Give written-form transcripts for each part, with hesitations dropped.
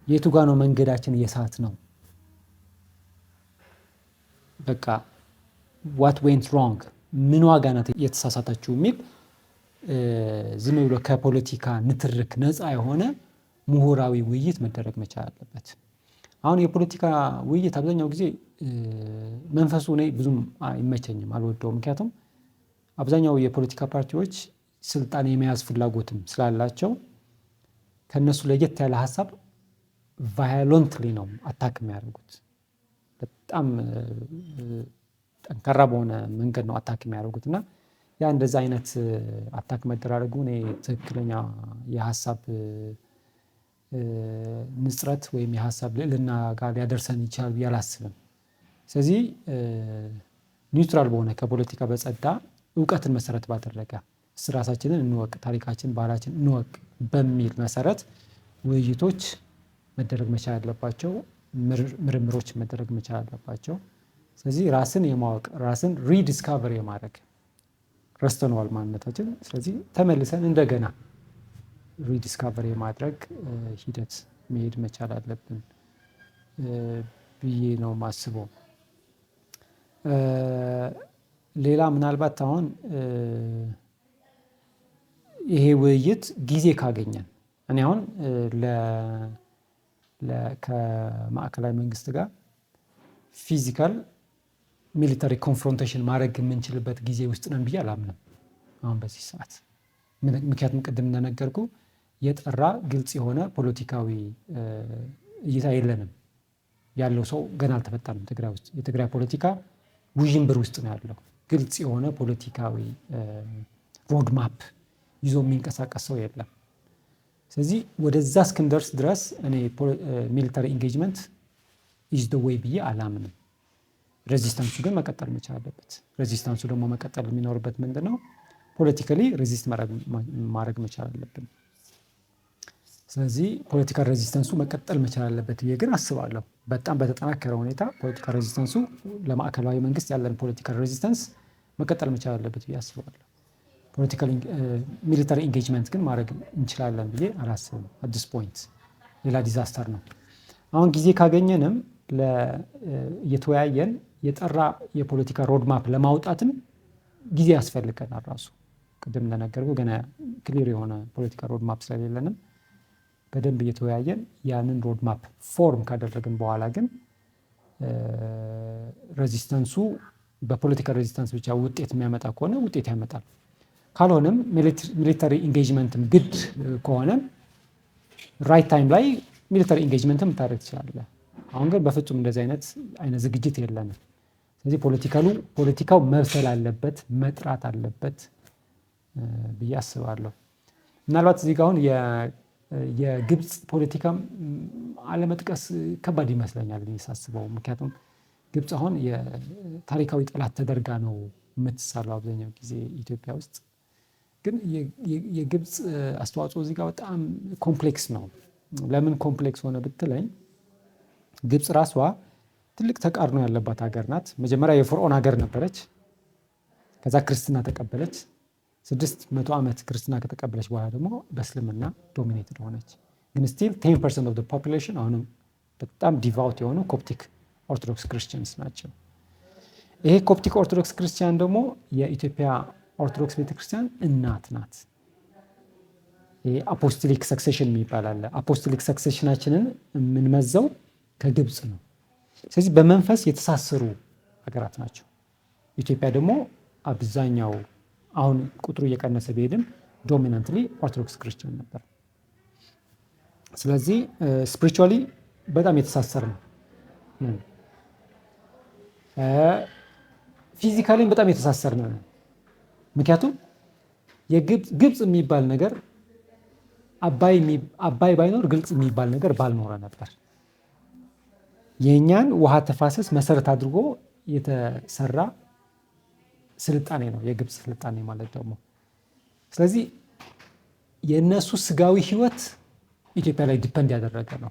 የቱ ጋር ነው መንገዳችን የሳት ነው? በቃ what went wrong ምን ዋጋ ናት የተሳሳተችው የሚል ዝም ብሎ ከፖለቲካ ንትርክ ነፃ የሆነ ምሁራዊ ውይይት መደረግ መቻል አለበት። አሁን የፖለቲካ ውይይት አብዛኛው ጊዜ መንፈሱ እኔ ብዙም አይመቸኝም፣ አልወደውም። ምክንያቱም አብዛኛው የፖለቲካ ፓርቲዎች ስልጣን የመያዝ ፍላጎትም ስላላቸው ከነሱ ለየት ያለ ሀሳብ ቫዮለንትሊ ነው አታክ የሚያደርጉት። በጣም ጠንካራ በሆነ መንገድ ነው አታክ የሚያደርጉት እና ያ እንደዛ አይነት አታክ መደራረጉ እኔ ትክክለኛ የሀሳብ ንጽረት ወይም የሀሳብ ልዕልና ጋር ሊያደርሰን ይችላል ብዬ አላስብም። ስለዚህ ኒውትራል በሆነ ከፖለቲካ በጸዳ እውቀትን መሰረት ባደረገ ራሳችንን እንወቅ፣ ታሪካችን፣ ባህላችን እንወቅ በሚል መሰረት ውይይቶች መደረግ መቻል አለባቸው፣ ምርምሮች መደረግ መቻል አለባቸው። ስለዚህ ራስን የማወቅ ራስን ሪዲስካቨር የማድረግ ረስተነዋል ማንነታችን። ስለዚህ ተመልሰን እንደገና ሪዲስካቨር የማድረግ ሂደት መሄድ መቻል አለብን ብዬ ነው ማስበው። ሌላ ምናልባት አሁን ይሄ ውይይት ጊዜ ካገኘን እኔ አሁን ከማዕከላዊ መንግስት ጋር ፊዚካል ሚሊታሪ ኮንፍሮንቴሽን ማድረግ የምንችልበት ጊዜ ውስጥ ነን ብዬ አላምንም አሁን በዚህ ሰዓት። ምክንያቱም ቅድም እንደነገርኩ የጠራ ግልጽ የሆነ ፖለቲካዊ እይታ የለንም። ያለው ሰው ገና አልተፈጠረም ትግራይ ውስጥ። የትግራይ ፖለቲካ ውዥንብር ውስጥ ነው ያለው። ግልጽ የሆነ ፖለቲካዊ ሮድማፕ ይዞ የሚንቀሳቀስ ሰው የለም። ስለዚህ ወደዛ እስክንደርስ ድረስ እኔ ሚሊታሪ ኢንጌጅመንት ኢዝ ደ ዌይ ብዬ አላምንም። ሬዚስታንሱ ግን መቀጠል መቻል አለበት። ሬዚስታንሱ ደግሞ መቀጠል የሚኖርበት ምንድን ነው? ፖለቲካሊ ሬዚስት ማድረግ መቻል አለብን። ስለዚህ ፖለቲካል ሬዚስተንሱ መቀጠል መቻል አለበት ብዬ ግን አስባለሁ። በጣም በተጠናከረ ሁኔታ ፖለቲካል ሬዚስተንሱ ለማዕከላዊ መንግስት ያለን ፖለቲካል ሬዚስተንስ መቀጠል መቻል አለበት ብዬ አስባለሁ። ፖለቲካል ሚሊታሪ ኢንጌጅመንት ግን ማድረግ እንችላለን ብዬ አላስብም። አዲስ ፖይንት ሌላ ዲዛስተር ነው። አሁን ጊዜ ካገኘንም እየተወያየን የጠራ የፖለቲካ ሮድማፕ ለማውጣትም ጊዜ ያስፈልገናል። ራሱ ቅድም እንደነገርኩ ገና ክሊር የሆነ ፖለቲካ ሮድማፕ ስለሌለንም በደንብ እየተወያየን ያንን ሮድማፕ ፎርም ካደረግን በኋላ ግን ሬዚስተንሱ በፖለቲካ ሬዚስተንስ ብቻ ውጤት የሚያመጣ ከሆነ ውጤት ያመጣል። ካልሆነም ሚሊታሪ ኢንጌጅመንትም ግድ ከሆነ ራይት ታይም ላይ ሚሊታሪ ኢንጌጅመንትም ታደርግ ትችላለህ። አሁን ግን በፍጹም እንደዚህ አይነት ዝግጅት የለንም። ስለዚህ ፖለቲካው መብሰል አለበት፣ መጥራት አለበት ብዬ አስባለሁ። ምናልባት እዚህ ጋር አሁን የግብፅ ፖለቲካ አለመጥቀስ ከባድ ይመስለኛል ሳስበው። ምክንያቱም ግብፅ አሁን የታሪካዊ ጠላት ተደርጋ ነው የምትሳለው አብዛኛው ጊዜ ኢትዮጵያ ውስጥ። ግን የግብፅ አስተዋጽኦ እዚህ ጋር በጣም ኮምፕሌክስ ነው። ለምን ኮምፕሌክስ ሆነ ብትለኝ፣ ግብፅ ራሷ ትልቅ ተቃርኖ ያለባት ሀገር ናት። መጀመሪያ የፈርዖን ሀገር ነበረች። ከዛ ክርስትና ተቀበለች። 600 ዓመት ክርስትና ከተቀበለች በኋላ ደግሞ በእስልምና ዶሚኔትድ ሆነች። ግን ስቲል 10% ኦፍ ዘ ፖፑሌሽን አሁንም በጣም ዲቫውት የሆኑ ኮፕቲክ ኦርቶዶክስ ክርስቲያንስ ናቸው። ይሄ ኮፕቲክ ኦርቶዶክስ ክርስቲያን ደግሞ የኢትዮጵያ ኦርቶዶክስ ቤተክርስቲያን እናት ናት። ይሄ አፖስቶሊክ ሰክሴሽን የሚባል አለ። አፖስቶሊክ ሰክሴሽናችንን የምንመዘው ከግብፅ ነው። ስለዚህ በመንፈስ የተሳሰሩ ሀገራት ናቸው። ኢትዮጵያ ደግሞ አብዛኛው አሁን ቁጥሩ እየቀነሰ ቢሄድም ዶሚናንትሊ ኦርቶዶክስ ክርስቲያን ነበር። ስለዚህ ስፒሪቹዋሊ በጣም የተሳሰረ ነው። ፊዚካሊም በጣም የተሳሰረ ነው። ምክንያቱም ግብፅ የሚባል ነገር አባይ ባይኖር ግብፅ የሚባል ነገር ባልኖረ ነበር። የእኛን ውሃ ተፋሰስ መሰረት አድርጎ የተሰራ ስልጣኔ ነው የግብፅ ስልጣኔ ማለት ደግሞ። ስለዚህ የእነሱ ስጋዊ ህይወት ኢትዮጵያ ላይ ዲፐንድ ያደረገ ነው።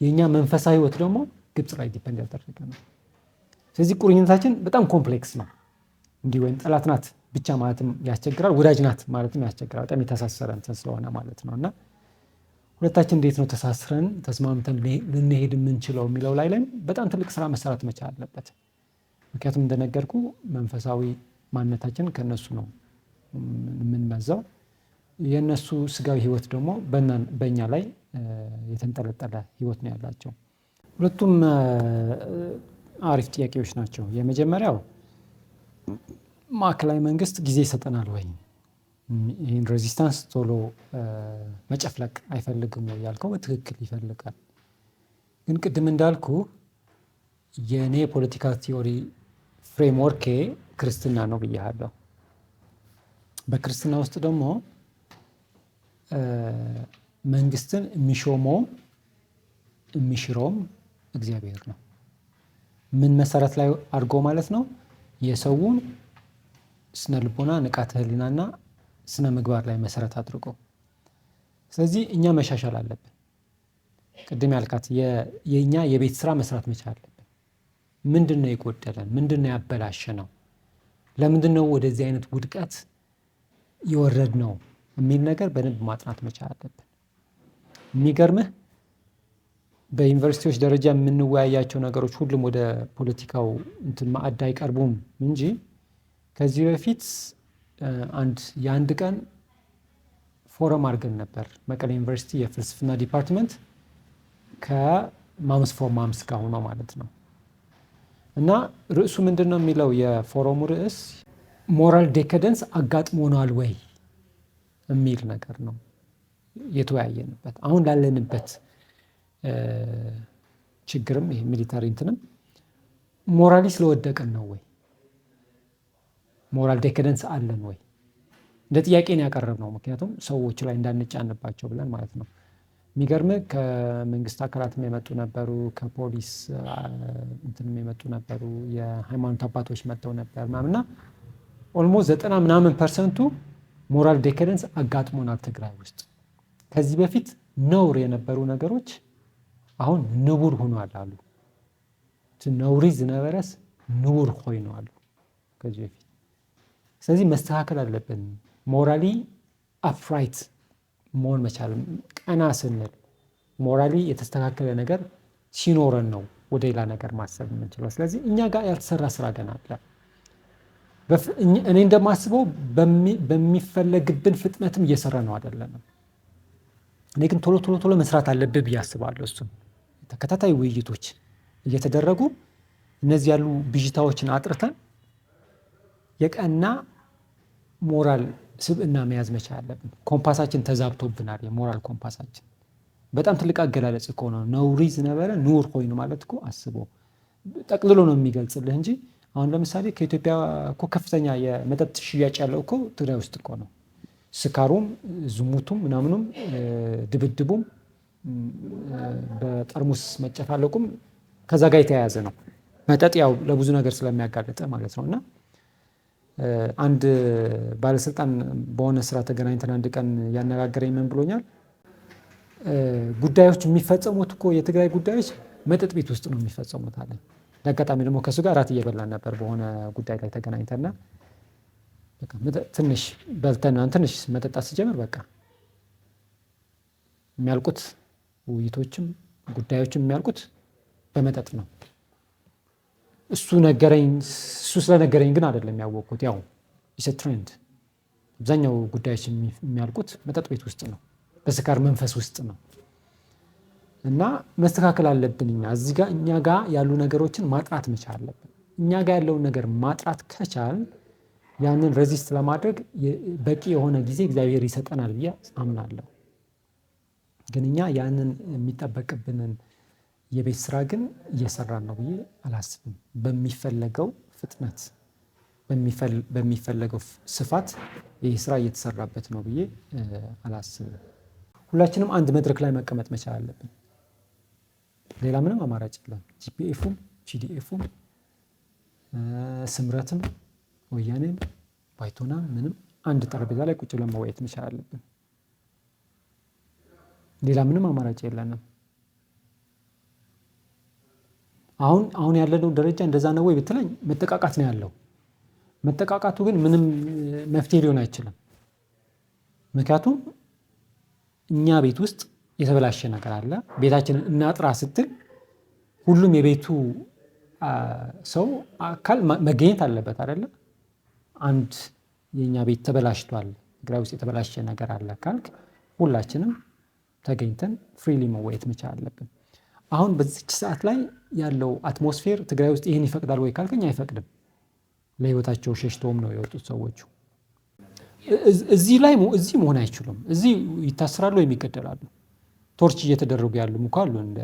የእኛ መንፈሳዊ ህይወት ደግሞ ግብፅ ላይ ዲፐንድ ያደረገ ነው። ስለዚህ ቁርኝነታችን በጣም ኮምፕሌክስ ነው። እንዲህ ወይም ጠላት ናት ብቻ ማለትም ያስቸግራል፣ ወዳጅ ናት ማለትም ያስቸግራል። በጣም የተሳሰረ እንትን ስለሆነ ማለት ነው። እና ሁለታችን እንዴት ነው ተሳስረን ተስማምተን ልንሄድ የምንችለው የሚለው ላይ በጣም ትልቅ ስራ መሰራት መቻል አለበት። ምክንያቱም እንደነገርኩ መንፈሳዊ ማንነታችን ከነሱ ነው የምንመዛው። የነሱ ስጋዊ ህይወት ደግሞ በእኛ ላይ የተንጠለጠለ ህይወት ነው ያላቸው። ሁለቱም አሪፍ ጥያቄዎች ናቸው። የመጀመሪያው ማዕከላዊ መንግስት ጊዜ ይሰጠናል ወይ? ይህን ሬዚስታንስ ቶሎ መጨፍለቅ አይፈልግም ወይ ያልከው በትክክል ይፈልጋል። ግን ቅድም እንዳልኩ የእኔ ፖለቲካ ቲዮሪ ፍሬምወርኬ ክርስትና ነው ብያለሁ። በክርስትና ውስጥ ደግሞ መንግስትን የሚሾመውም የሚሽረውም እግዚአብሔር ነው። ምን መሰረት ላይ አድርጎ ማለት ነው? የሰውን ስነ ልቦና፣ ንቃተ ህሊናና ስነ ምግባር ላይ መሰረት አድርጎ። ስለዚህ እኛ መሻሻል አለብን። ቅድም ያልካት የእኛ የቤት ስራ መስራት መቻል አለብን። ምንድን ነው የጎደለን? ምንድን ነው ያበላሸ ነው? ለምንድን ነው ወደዚህ አይነት ውድቀት የወረድ ነው የሚል ነገር በደንብ ማጥናት መቻል አለብን። የሚገርምህ በዩኒቨርሲቲዎች ደረጃ የምንወያያቸው ነገሮች ሁሉም ወደ ፖለቲካው ማዕድ አይቀርቡም እንጂ ከዚህ በፊት የአንድ ቀን ፎረም አድርገን ነበር መቀሌ ዩኒቨርሲቲ የፍልስፍና ዲፓርትመንት ከማምስ ፎር ማምስ ጋር ሆኖ ማለት ነው። እና ርዕሱ ምንድን ነው የሚለው የፎረሙ ርዕስ ሞራል ዴካደንስ አጋጥሞናል ወይ የሚል ነገር ነው የተወያየንበት። አሁን ላለንበት ችግርም ይሄ ሚሊታሪ እንትንም ሞራሊ ስለወደቅን ነው ወይ? ሞራል ዴካደንስ አለን ወይ? እንደ ጥያቄ ነው ያቀረብነው። ምክንያቱም ሰዎች ላይ እንዳንጫንባቸው ብለን ማለት ነው። የሚገርም ከመንግስት አካላትም የመጡ ነበሩ፣ ከፖሊስ እንትንም የመጡ ነበሩ፣ የሃይማኖት አባቶች መጥተው ነበር ምናምንና ኦልሞስት 90% ሞራል ዴካደንስ አጋጥሞናል ትግራይ ውስጥ። ከዚህ በፊት ነውር የነበሩ ነገሮች አሁን ንቡር ሆኗል አሉ። ነውሪ ዝነበረስ ንቡር ሆይነዋል ከዚህ በፊት። ስለዚህ መስተካከል አለብን። ሞራሊ አፕራይት መሆን መቻል። ቀና ስንል ሞራሊ የተስተካከለ ነገር ሲኖረን ነው ወደ ሌላ ነገር ማሰብ የምንችለው። ስለዚህ እኛ ጋር ያልተሰራ ስራ ገና አለ። እኔ እንደማስበው በሚፈለግብን ፍጥነትም እየሰራ ነው አይደለንም። እኔ ግን ቶሎ መስራት አለብህ ብዬ አስባለሁ። እሱም ተከታታይ ውይይቶች እየተደረጉ እነዚህ ያሉ ብዥታዎችን አጥርተን የቀና ሞራል ስብዕና መያዝ መቻል አለብን። ኮምፓሳችን ተዛብቶብናል። የሞራል ኮምፓሳችን በጣም ትልቅ አገላለጽ እኮ ነው። ነውሪ ዝነበረ ንቡር ሆይኑ ማለት እኮ አስበው ጠቅልሎ ነው የሚገልጽልህ እንጂ አሁን ለምሳሌ ከኢትዮጵያ እኮ ከፍተኛ የመጠጥ ሽያጭ ያለው እኮ ትግራይ ውስጥ እኮ ነው። ስካሩም፣ ዝሙቱም፣ ምናምኑም፣ ድብድቡም፣ በጠርሙስ መጨፋለቁም ከዛ ጋር የተያያዘ ነው። መጠጥ ያው ለብዙ ነገር ስለሚያጋልጥ ማለት ነው። እና አንድ ባለስልጣን በሆነ ስራ ተገናኝተን አንድ ቀን ያነጋገረኝ ምን ብሎኛል? ጉዳዮች የሚፈጸሙት እኮ የትግራይ ጉዳዮች መጠጥ ቤት ውስጥ ነው የሚፈጸሙት አለኝ። ለአጋጣሚ ደግሞ ከሱ ጋር እራት እየበላን ነበር በሆነ ጉዳይ ላይ ተገናኝተና ትንሽ በልተን ትንሽ መጠጣት ሲጀምር በቃ የሚያልቁት ውይይቶችም ጉዳዮችም የሚያልቁት በመጠጥ ነው። እሱ ስለነገረኝ ግን አይደለም ያወቅኩት። ያው ኢትስ ትሬንድ አብዛኛው ጉዳዮች የሚያልቁት መጠጥ ቤት ውስጥ ነው፣ በስካር መንፈስ ውስጥ ነው። እና መስተካከል አለብን። እዚህ ጋር እኛ ጋር ያሉ ነገሮችን ማጥራት መቻል አለብን። እኛ ጋር ያለውን ነገር ማጥራት ከቻል ያንን ሬዚስት ለማድረግ በቂ የሆነ ጊዜ እግዚአብሔር ይሰጠናል ብዬ አምናለሁ። ግን እኛ ያንን የሚጠበቅብንን የቤት ስራ ግን እየሰራን ነው ብዬ አላስብም። በሚፈለገው ፍጥነት በሚፈለገው ስፋት ይህ ስራ እየተሰራበት ነው ብዬ አላስብም። ሁላችንም አንድ መድረክ ላይ መቀመጥ መቻል አለብን። ሌላ ምንም አማራጭ የለም። ጂፒኤፉም፣ ጂዲኤፉም፣ ስምረትም፣ ወያኔም፣ ባይቶና ምንም አንድ ጠረጴዛ ላይ ቁጭ ብለን መወያየት መቻል አለብን። ሌላ ምንም አማራጭ የለንም። አሁን ያለነው ደረጃ እንደዛ ነው ወይ ብትለኝ መጠቃቃት ነው ያለው። መጠቃቃቱ ግን ምንም መፍትሄ ሊሆን አይችልም። ምክንያቱም እኛ ቤት ውስጥ የተበላሸ ነገር አለ። ቤታችንን እናጥራ ስትል ሁሉም የቤቱ ሰው አካል መገኘት አለበት አይደለ? አንድ የኛ ቤት ተበላሽቷል፣ ትግራይ ውስጥ የተበላሸ ነገር አለ ካልክ ሁላችንም ተገኝተን ፍሪሊ መወየት መቻል አለብን። አሁን በዚች ሰዓት ላይ ያለው አትሞስፌር ትግራይ ውስጥ ይህን ይፈቅዳል ወይ ካልከኝ አይፈቅድም። ለህይወታቸው ሸሽተውም ነው የወጡት ሰዎቹ። እዚህ መሆን አይችሉም። እዚህ ይታስራሉ ወይም ይገደላሉ። ቶርች እየተደረጉ ያሉም እኮ አሉ፣ እንደ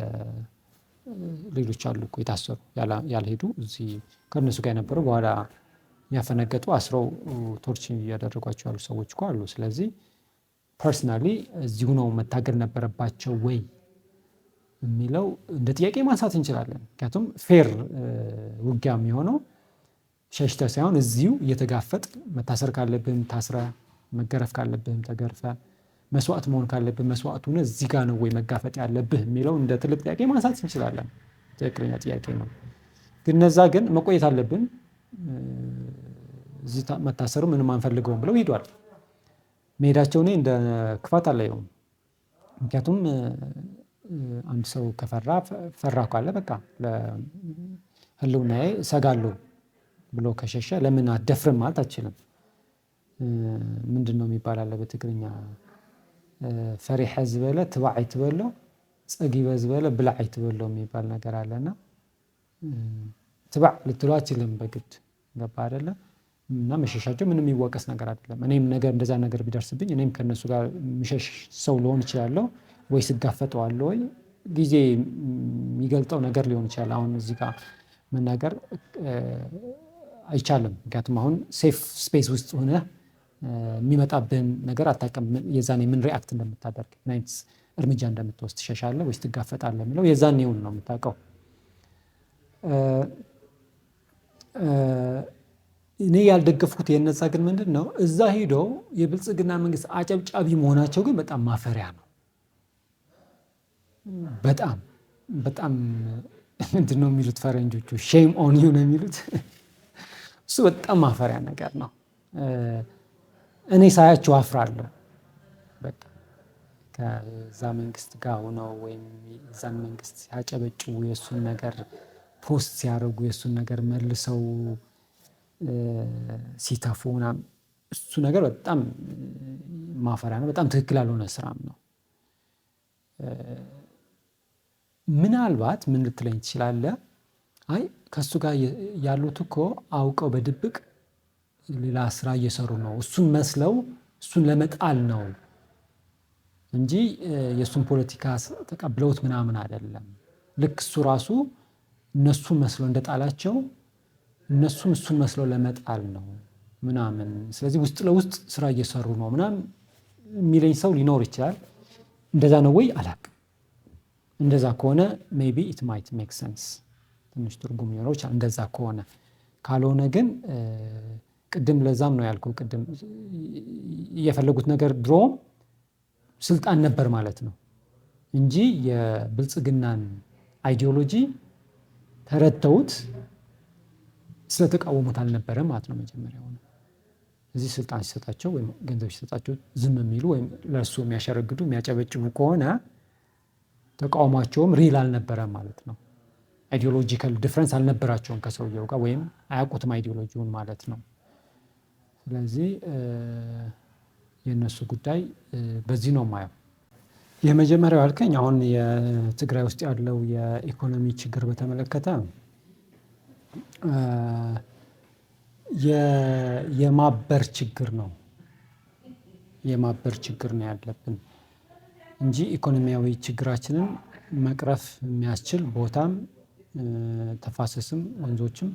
ሌሎች አሉ እኮ የታሰሩ ያልሄዱ እዚህ ከእነሱ ጋር የነበሩ በኋላ ያፈነገጡ አስረው ቶርች እያደረጓቸው ያሉ ሰዎች እኮ አሉ። ስለዚህ ፐርሰናሊ እዚሁ ነው መታገል ነበረባቸው ወይ የሚለው እንደ ጥያቄ ማንሳት እንችላለን። ምክንያቱም ፌር ውጊያ የሚሆነው ሸሽተ ሳይሆን እዚሁ እየተጋፈጥ መታሰር ካለብህም ታስረ፣ መገረፍ ካለብህም ተገርፈ፣ መስዋዕት መሆን ካለብህ መስዋዕት ሆነ እዚህ ጋር ነው ወይ መጋፈጥ ያለብህ የሚለው እንደ ትልቅ ጥያቄ ማንሳት እንችላለን። ትክክለኛ ጥያቄ ነው። ግን እነዛ ግን መቆየት አለብን እዚህ መታሰሩ ምንም አንፈልገውም ብለው ሄዷል። መሄዳቸው እኔ እንደ ክፋት አላየውም። ምክንያቱም አንድ ሰው ፈራ ካለ በቃ ለህልውናዬ እሰጋለሁ ብሎ ከሸሸ ለምን አትደፍርም ማለት አትችልም። ምንድነው የሚባል አለ በትግርኛ ፈሪሐ ዝበለ ትባዕ ትበሎ፣ ፀጊበ ዝበለ ብላዕ ትበሎ የሚባል ነገር አለና ትባዕ ልትለው አትችልም በግድ ገባ አይደለ? እና መሸሻቸው ምንም የሚወቀስ ነገር አይደለም። እኔም ነገር እንደዛ ነገር ቢደርስብኝ እኔም ከነሱ ጋር የሚሸሽ ሰው ልሆን እችላለሁ ወይ ስጋፈጠዋለሁ ወይ ጊዜ የሚገልጠው ነገር ሊሆን ይችላል። አሁን እዚህ ጋር መናገር አይቻልም። ምክንያቱም አሁን ሴፍ ስፔስ ውስጥ ሆነ የሚመጣብን ነገር አታውቅም። የዛኔ ምን ሪአክት እንደምታደርግ ምን አይነት እርምጃ እንደምትወስድ ትሸሻለህ ወይስ ትጋፈጣለህ የሚለው የዛኔውን ነው የምታውቀው። እኔ ያልደገፍኩት የነዛ ግን ምንድን ነው እዛ ሄዶ የብልጽግና መንግስት አጨብጫቢ መሆናቸው ግን በጣም ማፈሪያ ነው። በጣም በጣም ምንድን ነው የሚሉት ፈረንጆቹ ሼም ኦን ዩ ነው የሚሉት። እሱ በጣም ማፈሪያ ነገር ነው። እኔ ሳያቸው አፍራለሁ። በቃ ከዛ መንግስት ጋር ሆነው ወይም የዛን መንግስት ሲያጨበጭቡ የእሱን ነገር ፖስት ሲያደርጉ የእሱን ነገር መልሰው ሲተፉ ምናምን እሱ ነገር በጣም ማፈሪያ ነው። በጣም ትክክል ያልሆነ ስራም ነው። ምናልባት ምን ልትለኝ ትችላለህ? አይ ከሱ ጋር ያሉት እኮ አውቀው በድብቅ ሌላ ስራ እየሰሩ ነው፣ እሱን መስለው እሱን ለመጣል ነው እንጂ የእሱን ፖለቲካ ተቀብለውት ምናምን አይደለም። ልክ እሱ ራሱ እነሱን መስለው እንደጣላቸው እነሱም እሱን መስለው ለመጣል ነው ምናምን። ስለዚህ ውስጥ ለውስጥ ስራ እየሰሩ ነው ምናምን የሚለኝ ሰው ሊኖር ይችላል። እንደዛ ነው ወይ አላውቅም። እንደዛ ከሆነ ሜቢ ኢት ማይት ሜክ ሰንስ፣ ትንሽ ትርጉም ሊኖረው ይችላል እንደዛ ከሆነ። ካልሆነ ግን ቅድም ለዛም ነው ያልኩህ፣ ቅድም የፈለጉት ነገር ድሮም ስልጣን ነበር ማለት ነው እንጂ የብልጽግናን አይዲዮሎጂ ተረድተውት ስለተቃወሙት አልነበረም ማለት ነው መጀመሪያው። እዚህ ስልጣን ሲሰጣቸው ወይም ገንዘብ ሲሰጣቸው ዝም የሚሉ ወይም ለእሱ የሚያሸረግዱ የሚያጨበጭቡ ከሆነ ተቃውሟቸውም ሪል አልነበረም ማለት ነው። አይዲዮሎጂካል ዲፍረንስ አልነበራቸውም ከሰውየው ጋር ወይም አያውቁትም አይዲዮሎጂውን ማለት ነው። ስለዚህ የእነሱ ጉዳይ በዚህ ነው ማየው። የመጀመሪያው ያልከኝ አሁን የትግራይ ውስጥ ያለው የኢኮኖሚ ችግር በተመለከተ የማበር ችግር ነው ያለብን እንጂ ኢኮኖሚያዊ ችግራችንን መቅረፍ የሚያስችል ቦታም ተፋሰስም ወንዞችም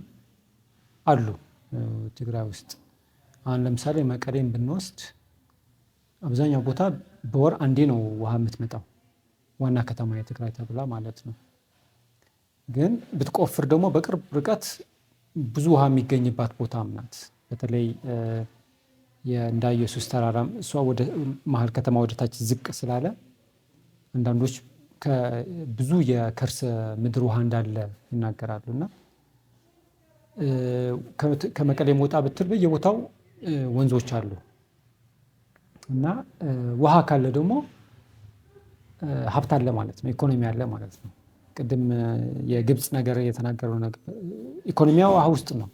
አሉ ትግራይ ውስጥ። አሁን ለምሳሌ መቀሌን ብንወስድ አብዛኛው ቦታ በወር አንዴ ነው ውሃ የምትመጣው፣ ዋና ከተማ የትግራይ ተብላ ማለት ነው። ግን ብትቆፍር ደግሞ በቅርብ ርቀት ብዙ ውሃ የሚገኝባት ቦታም ናት። በተለይ የእንዳ ኢየሱስ ተራራም እሷ ወደ መሀል ከተማ ወደ ታች ዝቅ ስላለ አንዳንዶች ብዙ የከርሰ ምድር ውሃ እንዳለ ይናገራሉ። እና ከመቀሌ ወጣ ብትል በየቦታው ወንዞች አሉ። እና ውሃ ካለ ደግሞ ሀብት አለ ማለት ነው፣ ኢኮኖሚ አለ ማለት ነው። ቅድም የግብፅ ነገር የተናገረው ነገር ኢኮኖሚያ ውሃ ውስጥ ነው።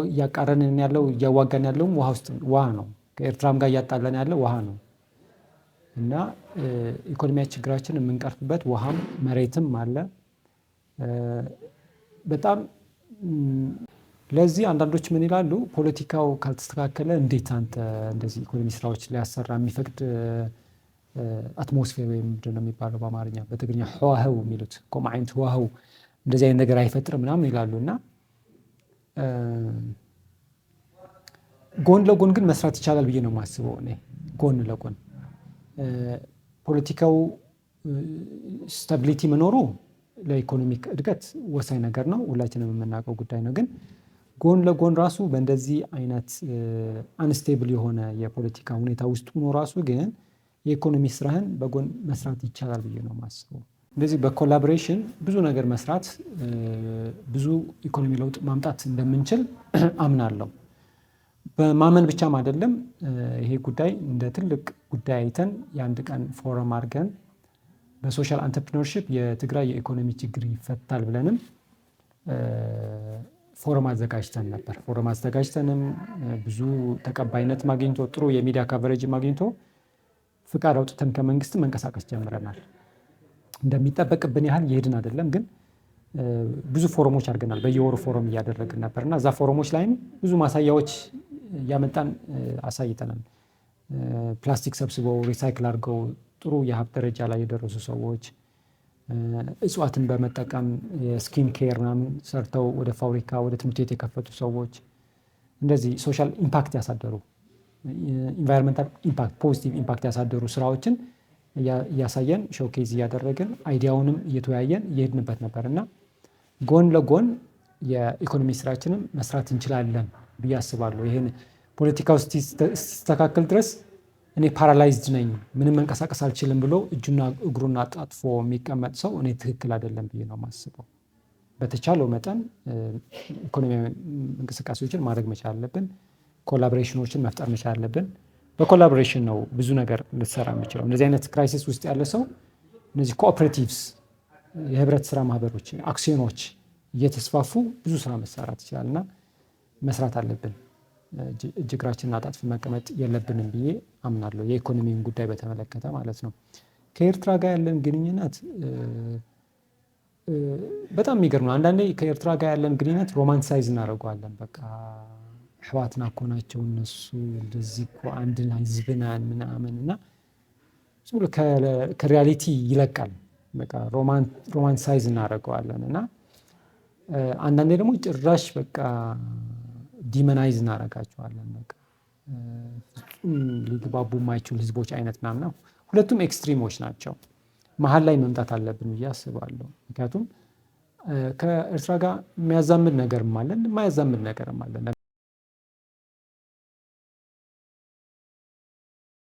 እያቃረንን ያለው እያዋጋን ያለውም ውሃ ነው። ከኤርትራም ጋር እያጣለን ያለው ውሃ ነው። እና ኢኮኖሚያ ችግራችን የምንቀርፍበት ውሃም መሬትም አለ። በጣም ለዚህ አንዳንዶች ምን ይላሉ፣ ፖለቲካው ካልተስተካከለ እንዴት አንተ እንደዚህ ኢኮኖሚ ስራዎች ሊያሰራ የሚፈቅድ አትሞስፌር ወይም ምንድን ነው የሚባለው በአማርኛ በትግርኛ ህዋህው የሚሉት ኮማይንት ህዋህው እንደዚህ አይነት ነገር አይፈጥርም ምናምን ይላሉ። እና ጎን ለጎን ግን መስራት ይቻላል ብዬ ነው የማስበው እኔ። ጎን ለጎን ፖለቲካው ስታቢሊቲ መኖሩ ለኢኮኖሚክ እድገት ወሳኝ ነገር ነው፣ ሁላችንም የምናውቀው ጉዳይ ነው። ግን ጎን ለጎን ራሱ በእንደዚህ አይነት አንስቴብል የሆነ የፖለቲካ ሁኔታ ውስጥ ሆኖ ራሱ ግን የኢኮኖሚ ስራህን በጎን መስራት ይቻላል ብዬ ነው የማስበው። እንደዚህ በኮላቦሬሽን ብዙ ነገር መስራት፣ ብዙ ኢኮኖሚ ለውጥ ማምጣት እንደምንችል አምናለሁ። በማመን ብቻም አይደለም፣ ይሄ ጉዳይ እንደ ትልቅ ጉዳይ አይተን የአንድ ቀን ፎረም አድርገን በሶሻል አንተርፕሪነርሺፕ የትግራይ የኢኮኖሚ ችግር ይፈታል ብለንም ፎረም አዘጋጅተን ነበር። ፎረም አዘጋጅተንም ብዙ ተቀባይነት ማግኝቶ ጥሩ የሚዲያ ካቨሬጅ ማግኝቶ ፍቃድ አውጥተን ከመንግስት መንቀሳቀስ ጀምረናል። እንደሚጠበቅብን ያህል የሄድን አይደለም፣ ግን ብዙ ፎረሞች አድርገናል። በየወሩ ፎረም እያደረግን ነበር እና እዛ ፎረሞች ላይም ብዙ ማሳያዎች እያመጣን አሳይተናል። ፕላስቲክ ሰብስበው ሪሳይክል አድርገው ጥሩ የሀብት ደረጃ ላይ የደረሱ ሰዎች፣ እጽዋትን በመጠቀም የስኪን ኬር ምናምን ሰርተው ወደ ፋብሪካ ወደ ትምህርት ቤት የከፈቱ ሰዎች፣ እንደዚህ ሶሻል ኢምፓክት ያሳደሩ ኢንቫይሮንመንታል ኢምፓክት ፖዚቲቭ ኢምፓክት ያሳደሩ ስራዎችን እያሳየን ሾኬዝ እያደረግን አይዲያውንም እየተወያየን እየሄድንበት ነበር እና ጎን ለጎን የኢኮኖሚ ስራችንም መስራት እንችላለን ብዬ አስባለሁ። ይህን ፖለቲካ ውስጥ ሲስተካከል ድረስ እኔ ፓራላይዝድ ነኝ ምንም መንቀሳቀስ አልችልም ብሎ እጁና እግሩን አጣጥፎ የሚቀመጥ ሰው እኔ ትክክል አይደለም ብዬ ነው የማስበው። በተቻለው መጠን ኢኮኖሚያዊ እንቅስቃሴዎችን ማድረግ መቻል አለብን። ኮላቦሬሽኖችን መፍጠር መቻል አለብን። በኮላቦሬሽን ነው ብዙ ነገር ልትሰራ የምችለው። እንደዚህ አይነት ክራይሲስ ውስጥ ያለ ሰው እነዚህ ኮኦፐሬቲቭስ፣ የህብረት ስራ ማህበሮች፣ አክሲዮኖች እየተስፋፉ ብዙ ስራ መሰራት ይችላል እና መስራት አለብን። እጅግራችንን አጣጥፍ መቀመጥ የለብንም ብዬ አምናለሁ። የኢኮኖሚውን ጉዳይ በተመለከተ ማለት ነው። ከኤርትራ ጋር ያለን ግንኙነት በጣም የሚገርም ነው። አንዳንዴ ከኤርትራ ጋር ያለን ግንኙነት ሮማንሳይዝ እናደርገዋለን። በቃ ህዋትና እኮ ናቸው እነሱ እንደዚህ እኮ አንድ ህዝብ ነን ምናምን እና ዝም ብሎ ከሪያሊቲ ይለቃል። በቃ ሮማንሳይዝ እናደርገዋለን እና አንዳንዴ ደግሞ ጭራሽ በቃ ዲመናይዝ እናደርጋቸዋለን። በቃ ሊግባቡ የማይችሉ ህዝቦች አይነት ምናምን ነው። ሁለቱም ኤክስትሪሞች ናቸው። መሀል ላይ መምጣት አለብን ብዬ አስባለሁ። ምክንያቱም ከኤርትራ ጋር የሚያዛምድ ነገርም አለን፣ የማያዛምድ ነገርም አለን።